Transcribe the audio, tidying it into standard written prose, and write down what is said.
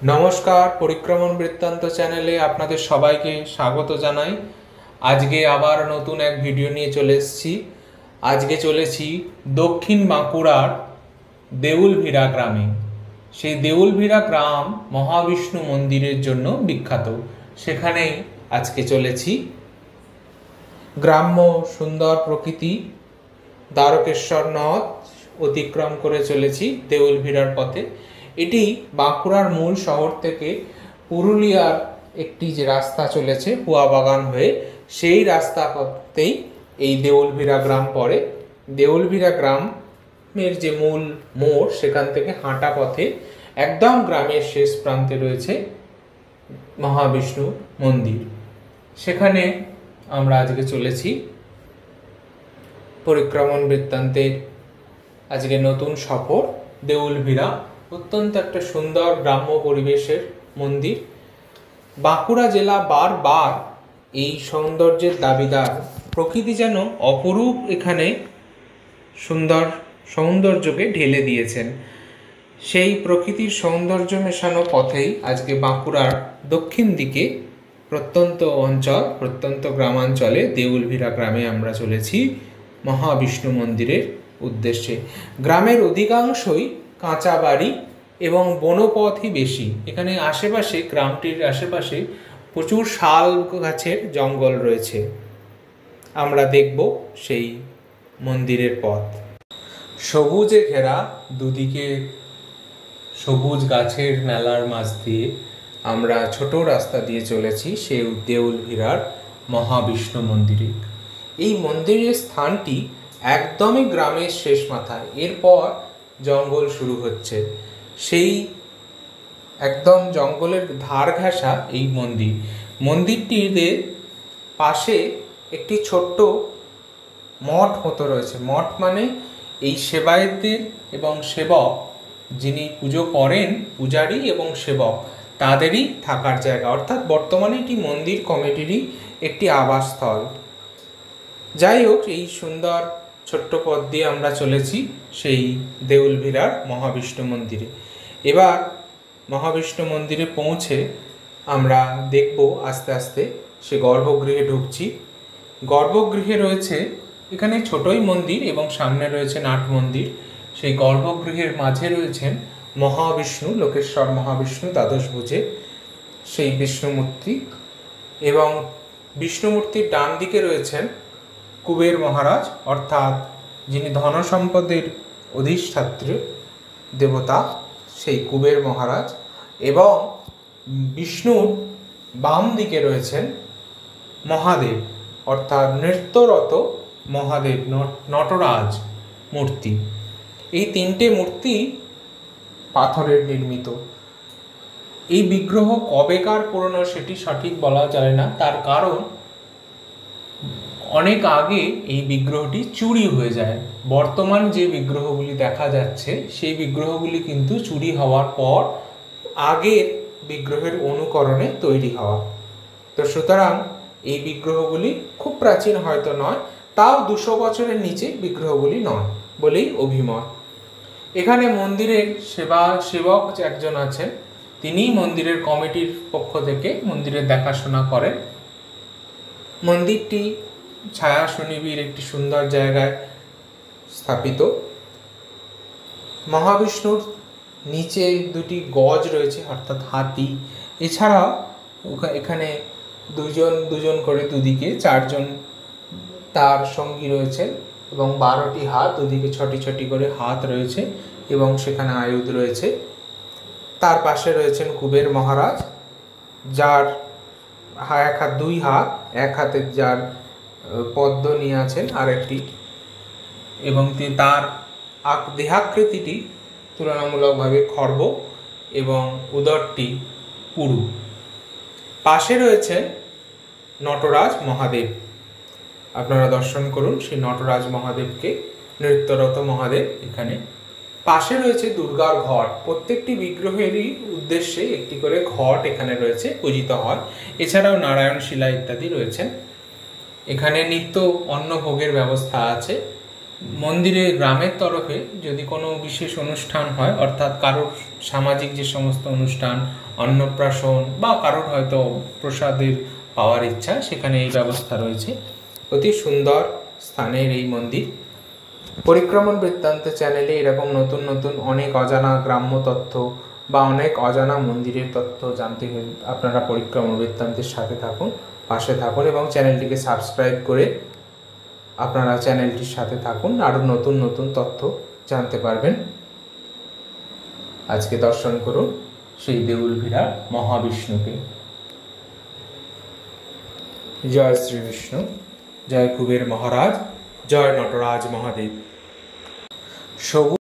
নমস্কার, পরিক্রমণ বৃত্তান্ত চ্যানেলে আপনাদের সবাইকে স্বাগত জানাই। আজকে আবার নতুন এক ভিডিও নিয়ে চলে এসেছি। আজকে চলেছি দক্ষিণ বাঁকুড়ার দেউলভিরা গ্রামে। সেই দেউলভিরা গ্রাম মহাবিষ্ণু মন্দিরের জন্য বিখ্যাত। সেখানেই আজকে চলেছি। গ্রাম্য সুন্দর প্রকৃতি, দ্বারকেশ্বর নদ অতিক্রম করে চলেছি দেউলভিরার পথে। এটি বাঁকুড়ার মূল শহর থেকে পুরুলিয়ার একটি যে রাস্তা চলেছে হুয়াবাগান হয়ে, সেই রাস্তা পথেই এই দেউলভিরা গ্রাম পড়ে। দেউলভিরা গ্রামের যে মূল মোড়, সেখান থেকে হাঁটা পথে একদম গ্রামের শেষ প্রান্তে রয়েছে মহাবিষ্ণু মন্দির। সেখানে আমরা আজকে চলেছি। পরিক্রমণ বৃত্তান্তের আজকে নতুন সফর দেউলভিরা। অত্যন্ত একটা সুন্দর গ্রাম্য পরিবেশের মন্দির। বাঁকুড়া জেলা বারবার এই সৌন্দর্যের দাবিদার। প্রকৃতি যেন অপরূপ এখানে সুন্দর সৌন্দর্যকে ঢেলে দিয়েছেন। সেই প্রকৃতির সৌন্দর্য মেশানো পথেই আজকে বাঁকুড়ার দক্ষিণ দিকে প্রত্যন্ত গ্রামাঞ্চলে দেউলভিরা গ্রামে আমরা চলেছি মহাবিষ্ণু মন্দিরের উদ্দেশ্যে। গ্রামের অধিকাংশই কাঁচা বাড়ি এবং বনপথই বেশি। এখানে আশেপাশে, গ্রামটির আশেপাশে প্রচুর শাল গাছের জঙ্গল রয়েছে। আমরা দেখব সেই মন্দিরের পথ। সবুজে ঘেরা, দুদিকে সবুজ গাছের মেলার মাঝ দিয়ে আমরা ছোট রাস্তা দিয়ে চলেছি সেই দেউলভিরার মহাবিষ্ণু মন্দিরে। এই মন্দিরের স্থানটি একদমই গ্রামের শেষ মাথায়, এরপর জঙ্গল শুরু হচ্ছে। সেই একদম জঙ্গলের ধার ঘেঁষা এই মন্দির। মন্দিরটির পাশে একটি ছোট্ট মঠ মতো রয়েছে। মঠ মানে এই সেবায়েতদের এবং সেবক, যিনি পুজো করেন, পূজারী এবং সেবক, তাদেরই থাকার জায়গা। অর্থাৎ বর্তমানে এটি মন্দির কমিটিরই একটি আবাসস্থল। যাই হোক, এই সুন্দর ছোট্ট পথ দিয়ে আমরা চলেছি সেই দেউলভিরার মহাবিষ্ণু মন্দিরে। এবার মহাবিষ্ণু মন্দিরে পৌঁছে আমরা দেখব আস্তে আস্তে সে গর্ভগৃহে ঢুকছি। গর্ভগৃহে রয়েছে এখানে ছোটই মন্দির এবং সামনে রয়েছে নাট মন্দির। সেই গর্ভগৃহের মাঝে রয়েছেন মহাবিষ্ণু, লোকেশ্বর মহাবিষ্ণু দ্বাদশভুজে সেই বিষ্ণুমূর্তি, এবং বিষ্ণুমূর্তির ডান দিকে রয়েছেন কুবের মহারাজ, অর্থাৎ যিনি ধন সম্পদের অধিষ্ঠাত্রী দেবতা, সেই কুবের মহারাজ। এবং বিষ্ণুর বাম দিকে রয়েছেন মহাদেব, অর্থাৎ নৃত্যরত মহাদেব, নটরাজ মূর্তি। এই তিনটে মূর্তি পাথরের নির্মিত। এই বিগ্রহ কবেকার পুরনো সেটি সঠিক বলা যায় না, তার কারণ অনেক আগে এই বিগ্রহটি চুরি হয়ে যায়। বর্তমান যে বিগ্রহগুলি দেখা যাচ্ছে সেই বিগ্রহগুলি কিন্তু চুরি হওয়ার পর আগের বিগ্রহের অনুকরণে তৈরি হওয়া। তো সুতরাং এই বিগ্রহগুলি খুব প্রাচীন হয়তো নয়, তাও 200 বছরের নিচে বিগ্রহগুলি নয় বলেই অভিমত। এখানে মন্দিরের সেবক একজন আছেন, তিনি মন্দিরের কমিটির পক্ষ থেকে মন্দিরের দেখাশোনা করেন। মন্দিরটি ছায়া সুনিবিড় একটি সুন্দর জায়গায় স্থাপিত। মহাবিষ্ণুর নিচে দুটি গজ রয়েছে, অর্থাৎ হাতি। এছাড়াও এখানে দুজন করে দুদিকে 4 জন তার সঙ্গী রয়েছেন, এবং 12টি হাত, দুদিকে ছটি করে হাত রয়েছে, এবং সেখানে আয়ুধ রয়েছে। তার পাশে রয়েছেন কুবের মহারাজ, যার দুই হাত, এক হাতে যার পদ্ম নিয়ে আছেন আরেকটি, এবং তার দেহাকৃতিটি তুলনামূলকভাবে খর্ব এবং উদরটি পুরু। পাশে রয়েছেন নটরাজ মহাদেব। আপনারা দর্শন করুন সেই নটরাজ মহাদেবকে, নৃত্যরত মহাদেব। এখানে পাশে রয়েছে দুর্গার ঘট। প্রত্যেকটি বিগ্রহেরই উদ্দেশ্যে একটি করে ঘট এখানে রয়েছে, পূজিত হয়। এছাড়াও নারায়ণ শিলা ইত্যাদি রয়েছেন। এখানে নিত্য অন্ন ভোগের ব্যবস্থা আছে। মন্দিরে গ্রামের তরফে যদি কোনো বিশেষ অনুষ্ঠান হয়, অর্থাৎ কারোর সামাজিক যে সমস্ত অনুষ্ঠান, অন্নপ্রাশন বা কারোর হয়তো প্রসাদের পাওয়ার ইচ্ছা, সেখানে এই ব্যবস্থা রয়েছে। অতি সুন্দর স্থানের এই মন্দির। পরিক্রমণ বৃত্তান্ত চ্যানেলে এরকম নতুন নতুন অনেক অজানা গ্রাম্য তথ্য বা অনেক অজানা মন্দিরের তথ্য জানতে হলে আপনারা পরিক্রমণ বৃত্তান্তের সাথে থাকুন, পাশে থাকুন এবং চ্যানেলটিকে সাবস্ক্রাইব করে আপনারা চ্যানেলটির সাথে থাকুন, আরও নতুন নতুন তথ্য জানতে পারবেন। আজকে দর্শন করুন সেই দেউলভিড়ার মহাবিষ্ণুকে। জয় শ্রীবিষ্ণু, জয় কুবের মহারাজ, জয় নটরাজ মহাদেব। সবুজ